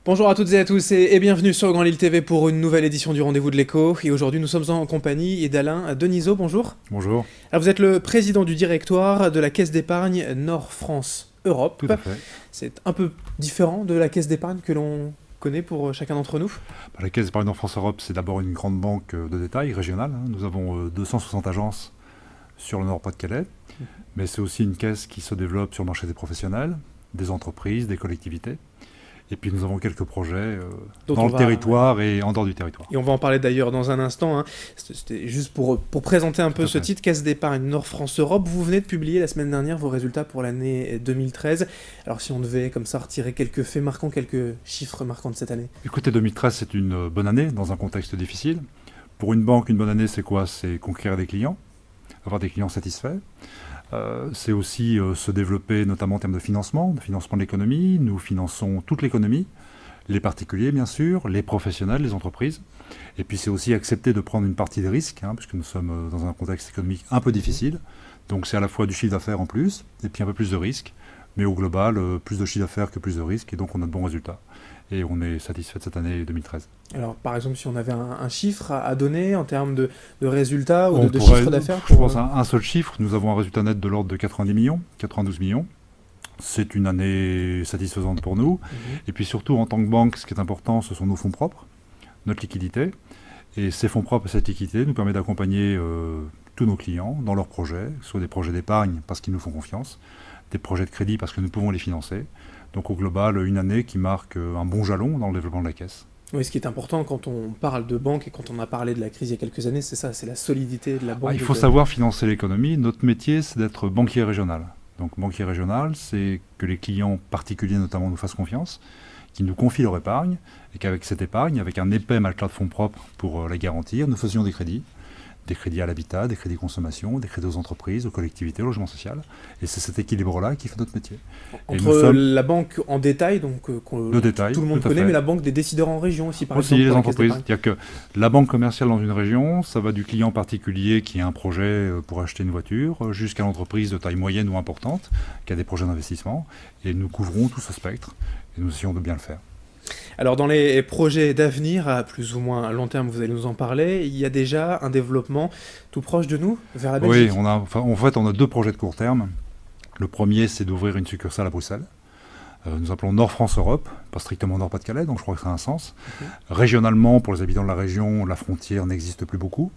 Bonjour à toutes et à tous et bienvenue sur Grand Lille TV pour une nouvelle édition du Rendez-vous de l'Écho. Et aujourd'hui nous sommes en compagnie d'Alain Denisot, bonjour. Bonjour. Alors vous êtes le président du directoire de la Caisse d'épargne Nord-France Europe. Tout à fait. C'est un peu différent de la Caisse d'épargne que l'on connaît pour chacun d'entre nous. La Caisse d'épargne Nord-France Europe, c'est d'abord une grande banque de détail régionale. Nous avons 260 agences sur le Nord-Pas-de-Calais, mais c'est aussi une caisse qui se développe sur le marché des professionnels, des entreprises, des collectivités. Et puis nous avons quelques projets dans le territoire et en dehors du territoire. Et on va en parler d'ailleurs dans un instant. C'était juste pour présenter un peu ce titre, Caisse d'épargne Nord-France Europe. Vous venez de publier la semaine dernière vos résultats pour l'année 2013. Alors si on devait comme ça retirer quelques faits marquants, quelques chiffres marquants de cette année. Écoutez, 2013 c'est une bonne année dans un contexte difficile. Pour une banque, une bonne année c'est quoi? C'est conquérir des clients, avoir des clients satisfaits. C'est aussi se développer notamment en termes de financement de l'économie. Nous finançons toute l'économie, les particuliers bien sûr, les professionnels, les entreprises. Et puis c'est aussi accepter de prendre une partie des risques, puisque nous sommes dans un contexte économique un peu difficile. Donc c'est à la fois du chiffre d'affaires en plus, et puis un peu plus de risques. Mais au global, plus de chiffre d'affaires que plus de risques, et donc on a de bons résultats. Et on est satisfait de cette année 2013. Alors, par exemple, si on avait un chiffre à donner en termes de résultats ou de chiffre chiffre d'affaires Je pense à un seul chiffre. Nous avons un résultat net de l'ordre de 90 millions, 92 millions. C'est une année satisfaisante pour nous. Et puis surtout, en tant que banque, ce qui est important, ce sont nos fonds propres, notre liquidité. Et ces fonds propres et cette liquidité nous permettent d'accompagner tous nos clients dans leurs projets, soit des projets d'épargne parce qu'ils nous font confiance, des projets de crédit parce que nous pouvons les financer. Donc au global, une année qui marque un bon jalon dans le développement de la caisse. Oui, ce qui est important quand on parle de banque et quand on a parlé de la crise il y a quelques années, c'est ça, c'est la solidité de la banque. Il faut savoir financer l'économie. Notre métier, c'est d'être banquier régional. Donc banquier régional, c'est que les clients particuliers notamment nous fassent confiance, qu'ils nous confient leur épargne, et qu'avec cette épargne, avec un épais matelas de fonds propres pour la garantir, nous faisions des crédits à l'habitat, des crédits consommation, des crédits aux entreprises, aux collectivités, au logement social. Et c'est cet équilibre-là qui fait notre métier. Entre la banque en détail, donc tout le monde connaît, mais la banque des décideurs en région aussi, par aussi exemple. Les entreprises. C'est-à-dire que la banque commerciale dans une région, ça va du client particulier qui a un projet pour acheter une voiture, jusqu'à l'entreprise de taille moyenne ou importante, qui a des projets d'investissement. Et nous couvrons tout ce spectre, et nous essayons de bien le faire. Alors dans les projets d'avenir, à plus ou moins long terme, vous allez nous en parler, il y a déjà un développement tout proche de nous, vers la Belgique. Oui, on a deux projets de court terme. Le premier, c'est d'ouvrir une succursale à Bruxelles. Nous appelons Nord-France Europe, pas strictement Nord-Pas-de-Calais, donc je crois que ça a un sens. Régionalement, pour les habitants de la région, la frontière n'existe plus beaucoup.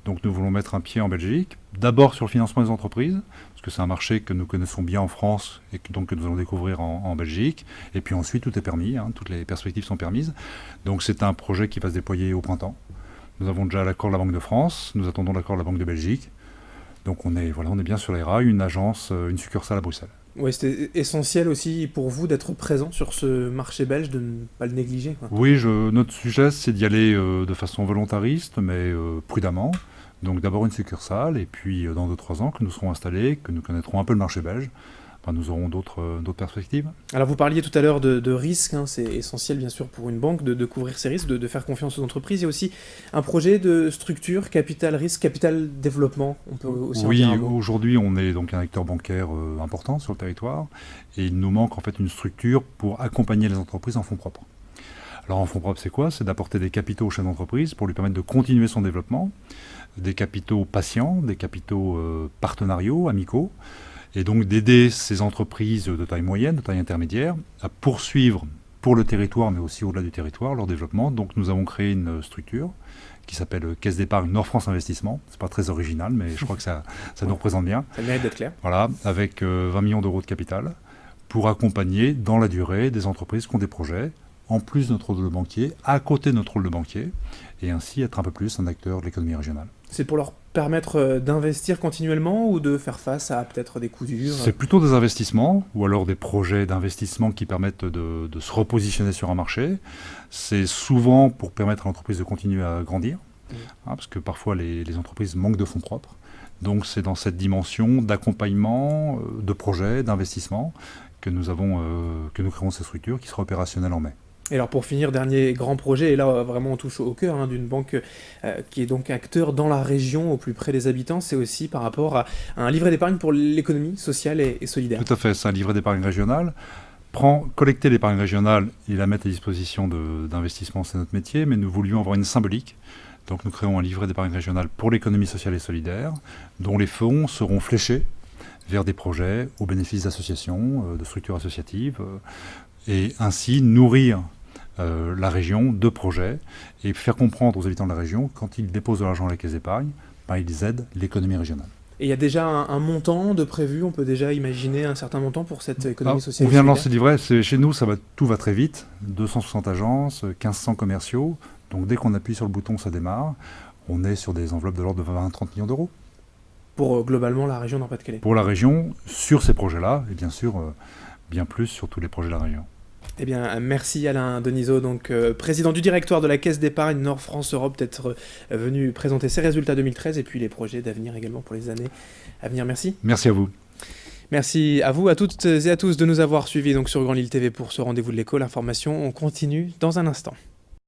Donc nous voulons mettre un pied en Belgique, d'abord sur le financement des entreprises, parce que c'est un marché que nous connaissons bien en France et que nous allons découvrir en Belgique. Et puis ensuite, tout est permis, toutes les perspectives sont permises. Donc c'est un projet qui va se déployer au printemps. Nous avons déjà l'accord de la Banque de France, nous attendons l'accord de la Banque de Belgique. Donc on est bien sur les rails, une agence, une succursale à Bruxelles. Oui, c'était essentiel aussi pour vous d'être présent sur ce marché belge, de ne pas le négliger, quoi. Oui, notre sujet, c'est d'y aller de façon volontariste, mais prudemment. Donc d'abord une succursale, et puis dans 2-3 ans que nous serons installés, que nous connaîtrons un peu le marché belge, nous aurons d'autres perspectives. Alors vous parliez tout à l'heure de risques, c'est essentiel bien sûr pour une banque de couvrir ces risques, de faire confiance aux entreprises. Il y a aussi un projet de structure, capital risque, capital développement, on peut aussi en dire un mot. Aujourd'hui on est donc un acteur bancaire important sur le territoire, et il nous manque en fait une structure pour accompagner les entreprises en fonds propres. Alors en fonds propres c'est quoi? C'est d'apporter des capitaux au chef d'entreprise pour lui permettre de continuer son développement, des capitaux patients, des capitaux partenariaux, amicaux, et donc d'aider ces entreprises de taille moyenne, de taille intermédiaire, à poursuivre pour le territoire, mais aussi au-delà du territoire, leur développement. Donc nous avons créé une structure qui s'appelle Caisse d'épargne Nord-France Investissement. C'est pas très original, mais je crois que ça nous représente bien. Ça mérite d'être clair. Voilà, avec 20 millions d'euros de capital, pour accompagner dans la durée des entreprises qui ont des projets, en plus de notre rôle de banquier, à côté de notre rôle de banquier, et ainsi être un peu plus un acteur de l'économie régionale. C'est pour leur permettre d'investir continuellement ou de faire face à peut-être des coups durs? C'est plutôt des investissements, ou alors des projets d'investissement qui permettent de se repositionner sur un marché. C'est souvent pour permettre à l'entreprise de continuer à grandir, parce que parfois les entreprises manquent de fonds propres. Donc c'est dans cette dimension d'accompagnement, de projets, d'investissement, que nous créons ces structures qui seront opérationnelles en mai. Et alors pour finir, dernier grand projet, et là vraiment on touche au cœur d'une banque qui est donc acteur dans la région au plus près des habitants, c'est aussi par rapport à un livret d'épargne pour l'économie sociale et solidaire. Tout à fait, c'est un livret d'épargne régional. collecter l'épargne régionale et la mettre à disposition d'investissement, c'est notre métier, mais nous voulions avoir une symbolique. Donc nous créons un livret d'épargne régionale pour l'économie sociale et solidaire, dont les fonds seront fléchés vers des projets au bénéfice d'associations, de structures associatives, et ainsi nourrir la région de projets et faire comprendre aux habitants de la région, quand ils déposent de l'argent à la caisse d'épargne, ils aident l'économie régionale. Et il y a déjà un montant de prévu, on peut déjà imaginer un certain montant pour cette économie sociale. On vient de lancer le livret, chez nous tout va très vite, 260 agences, 1500 commerciaux, donc dès qu'on appuie sur le bouton ça démarre, on est sur des enveloppes de l'ordre de 20-30 millions d'euros. Pour globalement la région Nord-Pas-de-Calais. Pour la région, sur ces projets-là, et bien sûr, bien plus sur tous les projets de la région. Eh bien, merci Alain Denisot, donc président du directoire de la Caisse d'épargne Nord-France-Europe, d'être venu présenter ses résultats 2013 et puis les projets d'avenir également pour les années à venir. Merci. Merci à vous. Merci à vous, à toutes et à tous de nous avoir suivis donc sur Grand Lille TV pour ce rendez-vous de l'écho. L'information, on continue dans un instant.